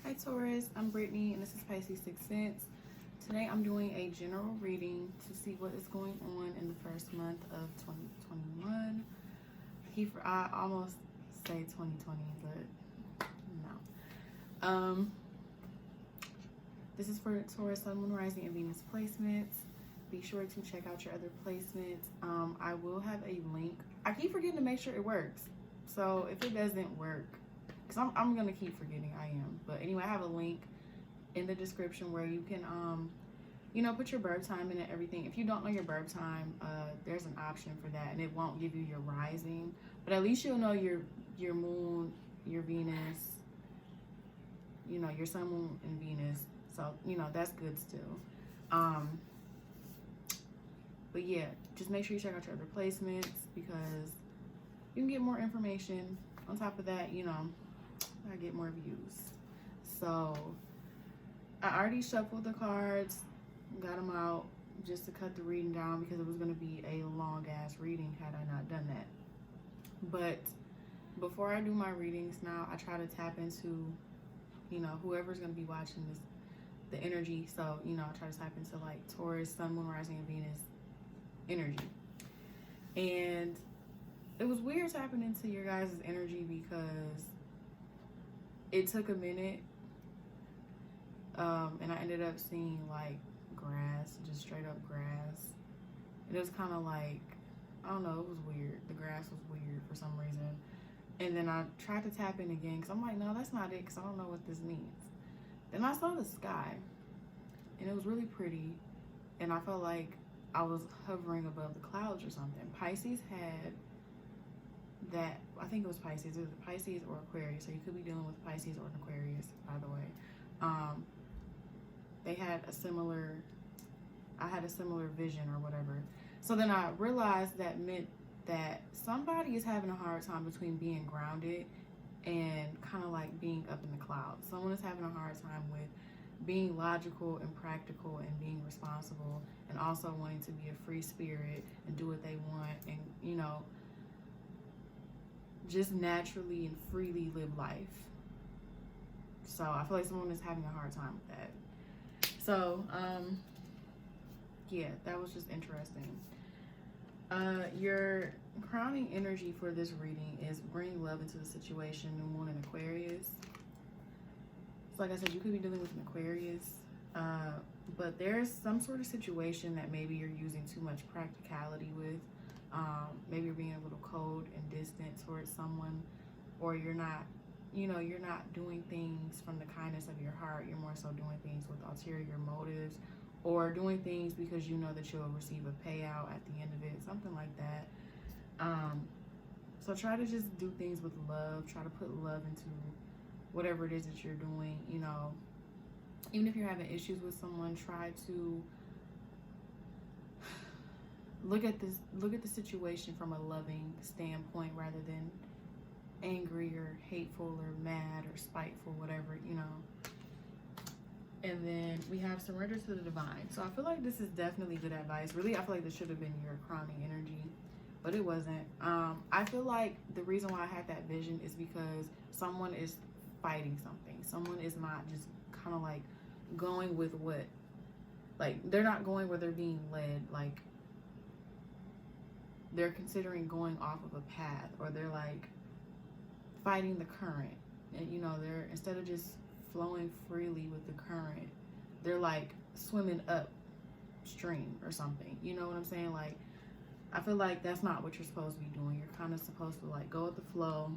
Hi Taurus, I'm Brittany and this is Pisces 6 Sense. Today I'm doing a general reading to see what is going on in the first month of 2021. I almost say 2020, but no. This is for Taurus, Sun, Moon, Rising, and Venus placements. Be sure to check out your other placements. I will have a link. I keep forgetting to make sure it works. So if it doesn't work, because I'm going to keep forgetting, I am. But anyway, I have a link in the description where you can, put your birth time in and everything. If you don't know your birth time, there's an option for that. And it won't give you your rising. But at least you'll know your moon, your Venus, your sun, moon, and Venus. So, that's good still. But yeah, just make sure you check out your other placements because you can get more information. On top of that, I get more views. So I already shuffled the cards, got them out just to cut the reading down because it was going to be a long ass reading had I not done that. But before I do my readings now, I try to tap into, whoever's going to be watching this, the energy. So, I try to tap into like Taurus, Sun, Moon, Rising, and Venus energy. And it was weird tapping into your guys' energy because it took a minute. And I ended up seeing like grass, just straight up grass. And it was kind of like, I don't know, it was weird. The grass was weird for some reason. And then I tried to tap in again because I'm like, no, that's not it because I don't know what this means. Then I saw the sky and it was really pretty. And I felt like I was hovering above the clouds or something. Pisces had that, I think it was Pisces. It was Pisces or Aquarius. So you could be dealing with Pisces or an Aquarius, by the way. They had I had a similar vision or whatever. So then I realized that meant that somebody is having a hard time between being grounded and kind of like being up in the clouds. Someone is having a hard time with being logical and practical and being responsible and also wanting to be a free spirit and do what they want and, just naturally and freely live life. So I feel like someone is having a hard time with that. So, yeah, that was just interesting. Your crowning energy for this reading is bring love into the situation, New Moon and Aquarius. So like I said, you could be dealing with an Aquarius, but there's some sort of situation that maybe you're using too much practicality with. Maybe you're being a little cold and distant towards someone, or you're not doing things from the kindness of your heart. You're more so doing things with ulterior motives or doing things because you know that you'll receive a payout at the end of it, something like that. So try to just do things with love. Try to put love into whatever it is that you're doing. Even if you're having issues with someone, try to look at the situation from a loving standpoint rather than angry or hateful or mad or spiteful, whatever, And then we have surrender to the divine. So I feel like this is definitely good advice. Really, I feel like this should have been your crowning energy, but it wasn't. I feel like the reason why I had that vision is because someone is fighting something. Someone is not just kind of like going with what, like they're not going where they're being led. Like they're considering going off of a path, or they're like fighting the current, and they're, instead of just flowing freely with the current, they're like swimming upstream or something. You know what I'm saying? Like I feel like that's not what you're supposed to be doing. You're kind of supposed to like go with the flow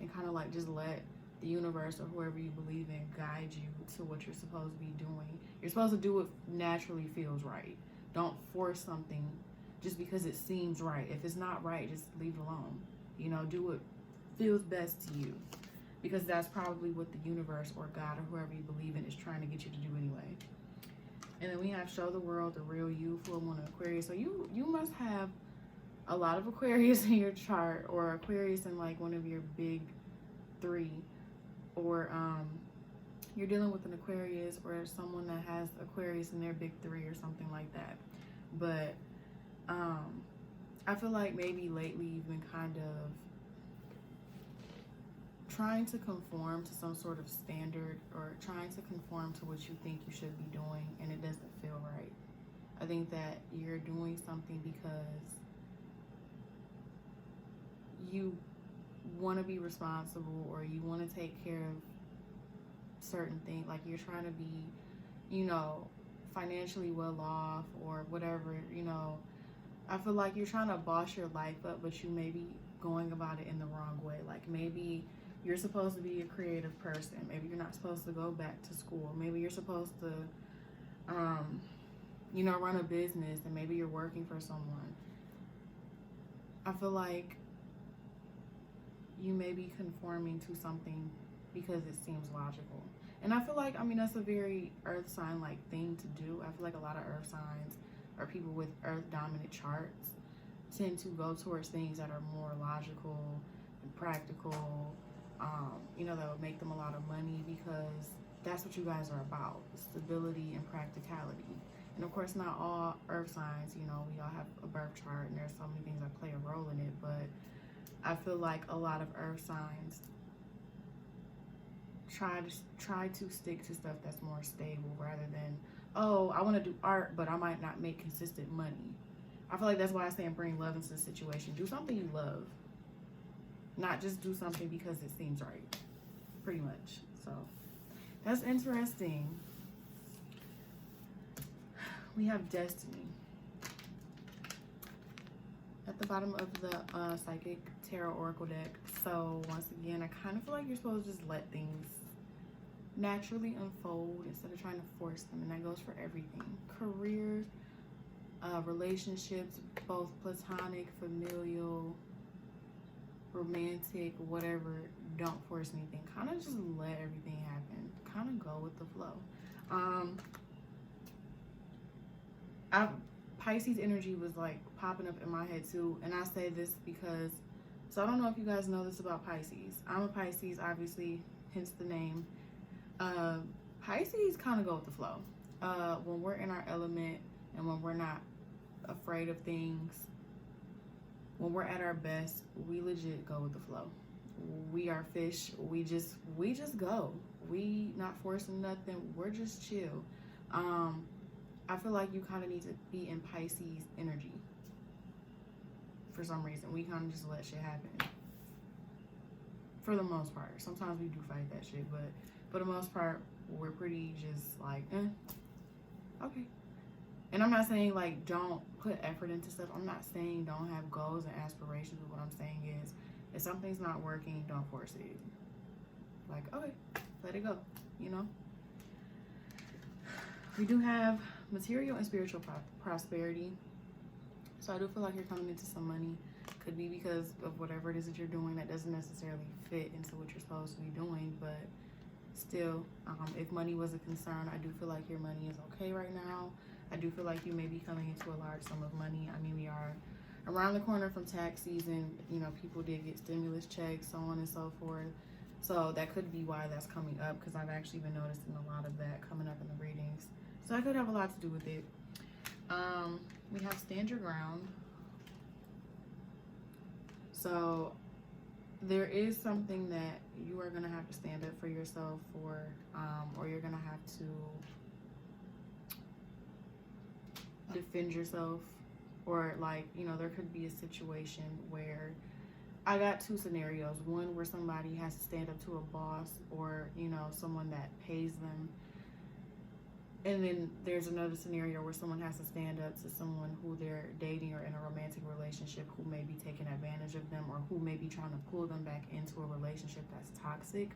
and kind of like just let the universe or whoever you believe in guide you to what you're supposed to be doing. You're supposed to do what naturally feels right. Don't force something just because it seems right. If it's not right, just leave it alone. Do what feels best to you, because that's probably what the universe or God or whoever you believe in is trying to get you to do anyway. And then we have show the world the real you, full moon Aquarius. So you must have a lot of Aquarius in your chart, or Aquarius in like one of your big three, or you're dealing with an Aquarius or someone that has Aquarius in their big three or something like that. But I feel like maybe lately you've been kind of trying to conform to some sort of standard, or trying to conform to what you think you should be doing, and it doesn't feel right. I think that you're doing something because you want to be responsible, or you want to take care of certain things. Like, you're trying to be, you know, financially well off, or whatever, you know. I feel like you're trying to boss your life up, but you may be going about it in the wrong way. Like, maybe you're supposed to be a creative person. Maybe you're not supposed to go back to school. Maybe you're supposed to, you know, run a business, and maybe you're working for someone. I feel like you may be conforming to something because it seems logical. And I feel like, I mean, that's a very earth sign like thing to do. I feel like a lot of earth signs, or people with earth dominant charts, tend to go towards things that are more logical and practical. You know, that would make them a lot of money, because that's what you guys are about: stability and practicality. And of course, not all earth signs, you know, we all have a birth chart, and there's so many things that play a role in it. But I feel like a lot of earth signs try to stick to stuff that's more stable, rather than, oh, I want to do art, but I might not make consistent money. I feel like that's why I say bring love into the situation. Do something you love, not just do something because it seems right, pretty much. So that's interesting. We have destiny at the bottom of the psychic tarot oracle deck. So once again, I kind of feel like you're supposed to just let things naturally unfold instead of trying to force them. And that goes for everything: careers, relationships, both platonic, familial, romantic, whatever. Don't force anything. Kind of just let everything happen. Kind of go with the flow. Pisces energy was like popping up in my head too, and I say this because, so I don't know if you guys know this about Pisces. I'm a Pisces, obviously, hence the name. Pisces kind of go with the flow. When we're in our element, and when we're not afraid of things, when we're at our best, we legit go with the flow. We are fish. We just go. We not forcing nothing. We're just chill. I feel like you kind of need to be in Pisces energy for some reason. We kind of just let shit happen for the most part. Sometimes we do fight that shit, but for the most part, we're pretty just like, okay. And I'm not saying like don't put effort into stuff. I'm not saying don't have goals and aspirations. But what I'm saying is, if something's not working, don't force it. Like, okay, let it go, you know? We do have material and spiritual prosperity. So I do feel like you're coming into some money. Could be because of whatever it is that you're doing that doesn't necessarily fit into what you're supposed to be doing, but still, if money was a concern, I do feel like your money is okay right now. I do feel like you may be coming into a large sum of money. I mean, we are around the corner from tax season. You know, people did get stimulus checks, so on and so forth. So that could be why that's coming up, because I've actually been noticing a lot of that coming up in the readings. So that could have a lot to do with it. We have stand your ground. So there is something that you are going to have to stand up for yourself for, or you're going to have to defend yourself, or like, you know, there could be a situation where, I got two scenarios. One where somebody has to stand up to a boss, or, you know, someone that pays them. And then there's another scenario where someone has to stand up to someone who they're dating or in a romantic relationship, who may be taking advantage of them, or who may be trying to pull them back into a relationship that's toxic.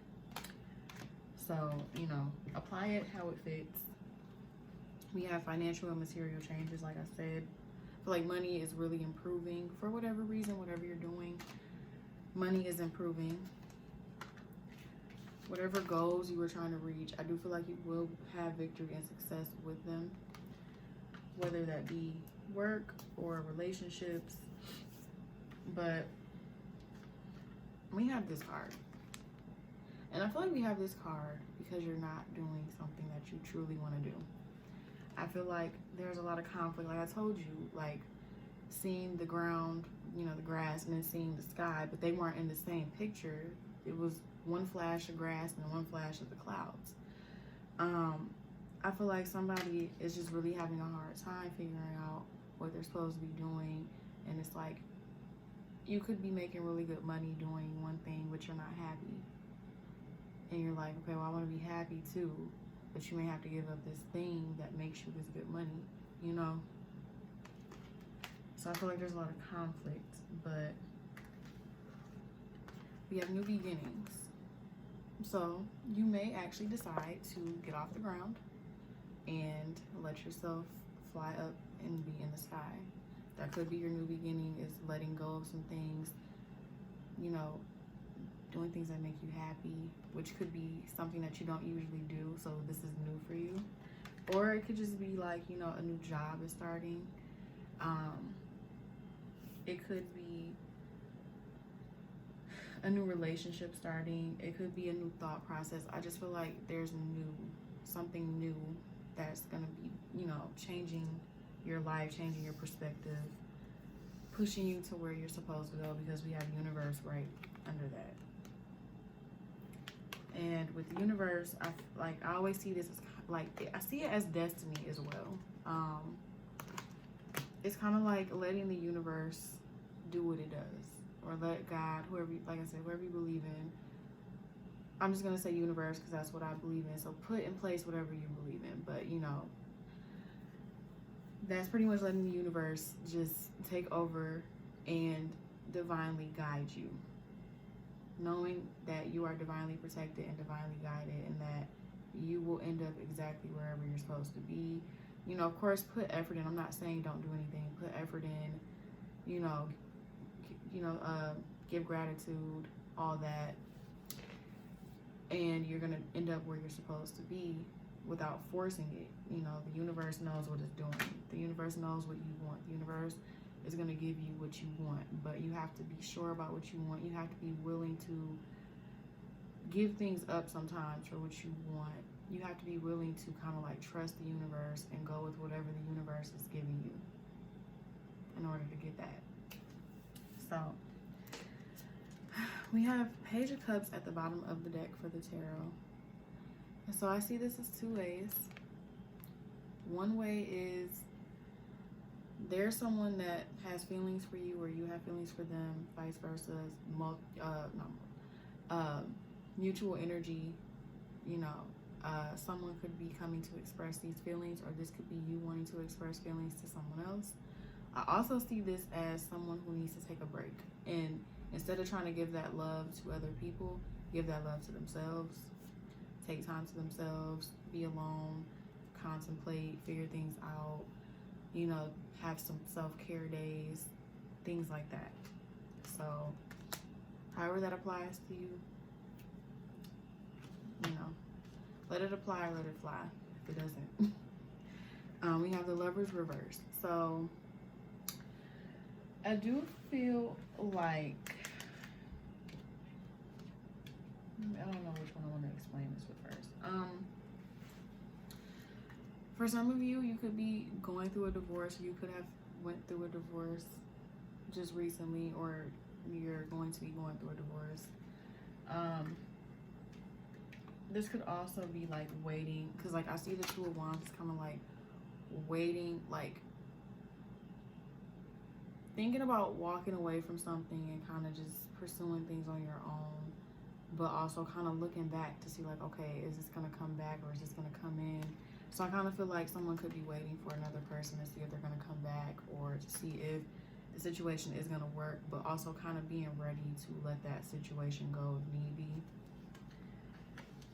So, you know, apply it how it fits. We have financial and material changes, like I said. I feel like money is really improving for whatever reason, whatever you're doing. Money is improving. Whatever goals you were trying to reach, I do feel like you will have victory and success with them, whether that be work or relationships. But we have this card, and I feel like we have this card because you're not doing something that you truly want to do. I feel like there's a lot of conflict, like I told you, like seeing the ground, you know, the grass, and then seeing the sky, but they weren't in the same picture. It was one flash of grass and one flash of the clouds. I feel like somebody is just really having a hard time figuring out what they're supposed to be doing, and it's like you could be making really good money doing one thing, but you're not happy. And you're like, okay, well, I want to be happy too, but you may have to give up this thing that makes you this good money, you know? So I feel like there's a lot of conflict, but we have new beginnings. So you may actually decide to get off the ground and let yourself fly up and be in the sky. That could be your new beginning, is letting go of some things, you know, doing things that make you happy, which could be something that you don't usually do, so this is new for you. Or it could just be like, you know, a new job is starting. It could be a new relationship starting. It could be a new thought process. I just feel like there's something new that's gonna be, you know, changing your life, changing your perspective, pushing you to where you're supposed to go, because we have universe right under that. And with the universe, I always see this as like, I see it as destiny as well. It's kind of like letting the universe do what it does, or let God, whoever, like I said, whoever you believe in. I'm just gonna say universe because that's what I believe in. So put in place whatever you believe in, but you know, that's pretty much letting the universe just take over and divinely guide you, knowing that you are divinely protected and divinely guided, and that you will end up exactly wherever you're supposed to be. You know, of course, put effort in. I'm not saying don't do anything. Put effort in. You know, give gratitude, all that, and you're gonna end up where you're supposed to be without forcing it. You know, the universe knows what it's doing. The universe knows what you want. The universe is gonna give you what you want, but you have to be sure about what you want. You have to be willing to give things up sometimes for what you want. You have to be willing to kind of like trust the universe and go with whatever the universe is giving you in order to get that. So we have Page of Cups at the bottom of the deck for the tarot. And so I see this as two ways. One way is there's someone that has feelings for you, or you have feelings for them, vice versa. Mutual energy, you know. Someone could be coming to express these feelings, or this could be you wanting to express feelings to someone else. I also see this as someone who needs to take a break, and instead of trying to give that love to other people, give that love to themselves. Take time to themselves, be alone, contemplate, figure things out, you know, have some self-care days, things like that. So however that applies to you, you know, let it apply or let it fly if it doesn't. We have the Lovers reversed. So I do feel like, I don't know which one I want to explain this with first. For some of you, you could be going through a divorce. You could have went through a divorce just recently, or you're going to be going through a divorce. This could also be like waiting, because like I see the Two of Wands kind of like waiting, like thinking about walking away from something and kind of just pursuing things on your own, but also kind of looking back to see like, okay, is this going to come back or is this going to come in? So I kind of feel like someone could be waiting for another person to see if they're going to come back, or to see if the situation is going to work, but also kind of being ready to let that situation go if need be.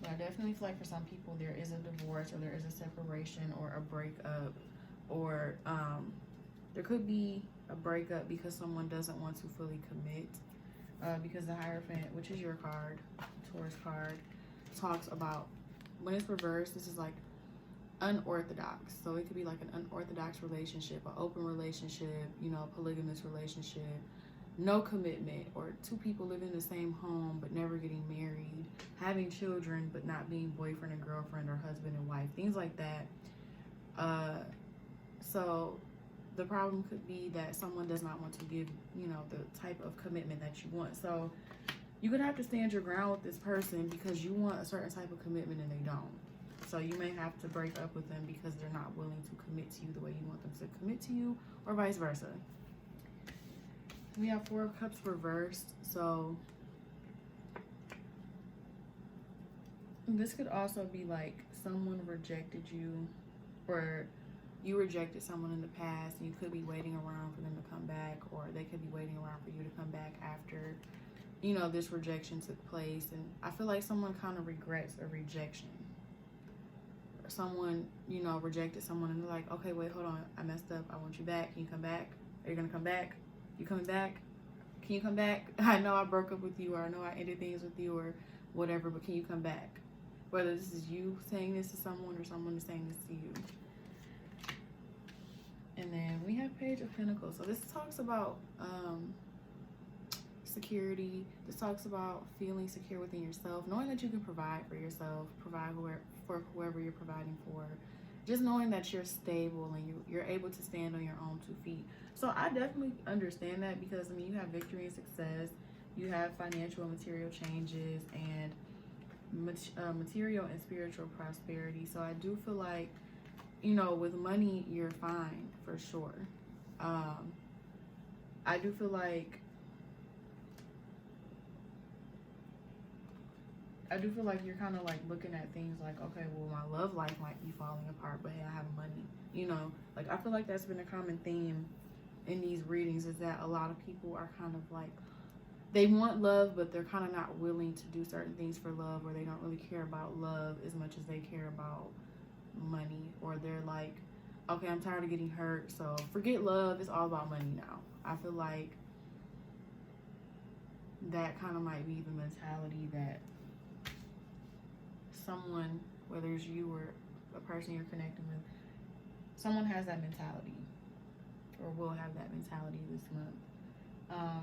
But I definitely feel like for some people there is a divorce, or there is a separation, or a breakup, or there could be a breakup because someone doesn't want to fully commit, because the Hierophant, which is your card, Taurus card, talks about, when it's reversed, this is like unorthodox. So it could be like an unorthodox relationship, an open relationship, you know, a polygamous relationship, no commitment, or two people living in the same home but never getting married, having children but not being boyfriend and girlfriend, or husband and wife, things like that. So the problem could be that someone does not want to give, you know, the type of commitment that you want. So you're gonna have to stand your ground with this person because you want a certain type of commitment and they don't. So you may have to break up with them because they're not willing to commit to you the way you want them to commit to you, or vice versa. We have Four of Cups reversed. So this could also be like someone rejected you, or you rejected someone in the past and you could be waiting around for them to come back, or they could be waiting around for you to come back after, you know, this rejection took place. And I feel like someone kind of regrets a rejection. Someone, you know, rejected someone and they're like, okay, wait, hold on, I messed up, I want you back. Can you come back? Are you gonna come back? You coming back? Can you come back? I know I broke up with you, or I know I ended things with you, or whatever, but can you come back? Whether this is you saying this to someone or someone is saying this to you. And then we have Page of Pentacles. So this talks about security. This talks about feeling secure within yourself, knowing that you can provide for yourself, provide for whoever you're providing for. Just knowing that you're stable and you're able to stand on your own 2 feet. So I definitely understand that, because I mean, you have victory and success, you have financial and material changes, and material and spiritual prosperity. So I do feel like, you know, with money you're fine for sure. I do feel like you're kind of like looking at things like, okay, well, my love life might be falling apart, but hey, I have money, you know. Like, I feel like that's been a common theme in these readings, is that a lot of people are kind of like, they want love, but they're kind of not willing to do certain things for love, or they don't really care about love as much as they care about money. Or they're like, okay, I'm tired of getting hurt, so forget love, it's all about money now. I feel like that kind of might be the mentality that someone, whether it's you or a person you're connecting with, someone has that mentality, or will have that mentality this month.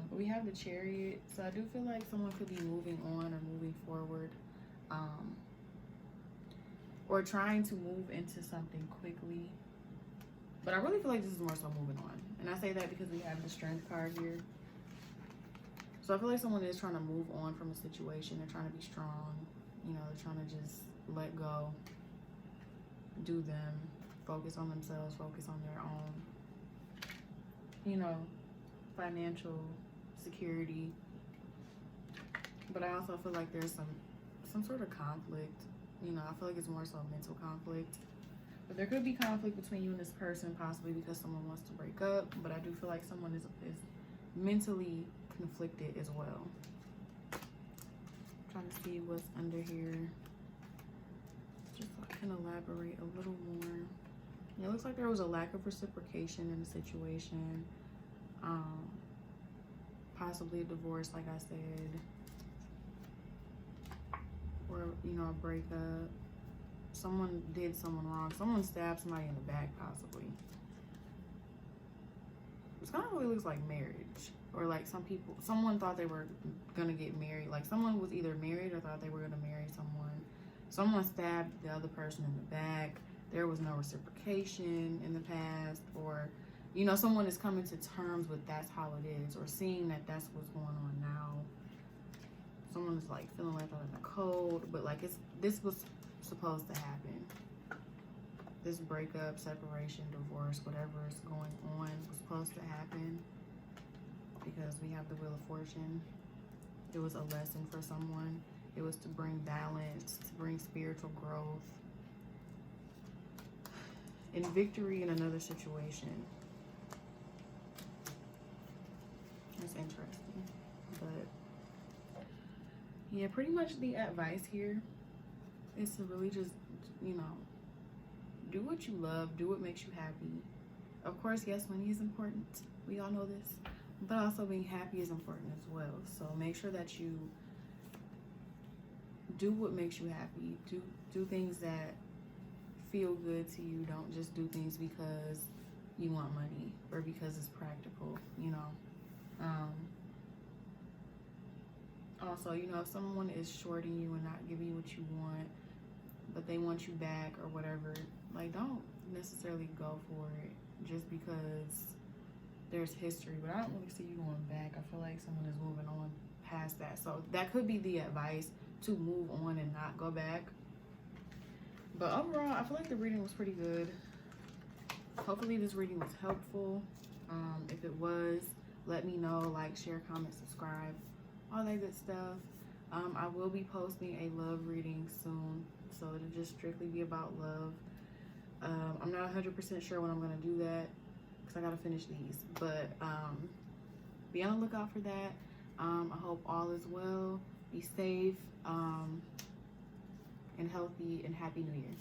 But we have the Chariot, so I do feel like someone could be moving on or moving forward, or trying to move into something quickly. But I really feel like this is more so moving on. And I say that because we have the Strength card here. So I feel like someone is trying to move on from a situation. They're trying to be strong. You know, they're trying to just let go, do them, focus on themselves, focus on their own, you know, financial security. But I also feel like there's some sort of conflict. You know, I feel like it's more so mental conflict. But there could be conflict between you and this person, possibly because someone wants to break up. But I do feel like someone is mentally conflicted as well. Trying to see what's under here, just so I can elaborate a little more. Yeah, it looks like there was a lack of reciprocation in the situation, possibly a divorce, like I said, or, you know, a breakup. Someone did someone wrong. Someone stabbed somebody in the back, possibly. It's kind of really looks like marriage. Or like someone thought they were gonna get married. Like someone was either married or thought they were gonna marry someone. Someone stabbed the other person in the back. There was no reciprocation in the past. Or, you know, someone is coming to terms with that's how it is. Or seeing that that's what's going on now. Someone is like feeling left out in the cold. But like this was supposed to happen. This breakup, separation, divorce, whatever is going on was supposed to happen. Because we have the Wheel of Fortune. It was a lesson for someone. It was to bring balance, to bring spiritual growth, and victory in another situation. It's interesting. But yeah, pretty much the advice here is to really just, you know, do what you love, do what makes you happy. Of course, yes, money is important. We all know this. But also being happy is important as well. So make sure that you do what makes you happy. Do things that feel good to you. Don't just do things because you want money or because it's practical, you know. Also, you know, if someone is shorting you and not giving you what you want, but they want you back or whatever, like, don't necessarily go for it just because there's history. But I don't really see you going back. I feel like someone is moving on past that. So that could be the advice, to move on and not go back. But overall, I feel like the reading was pretty good. Hopefully this reading was helpful. If it was, let me know. Like, share, comment, subscribe, all that good stuff. I will be posting a love reading soon, so it'll just strictly be about love. I'm not 100% sure when I'm going to do that, because I got to finish these. But be on the lookout for that. I hope all is well. Be safe and healthy, and Happy New Year.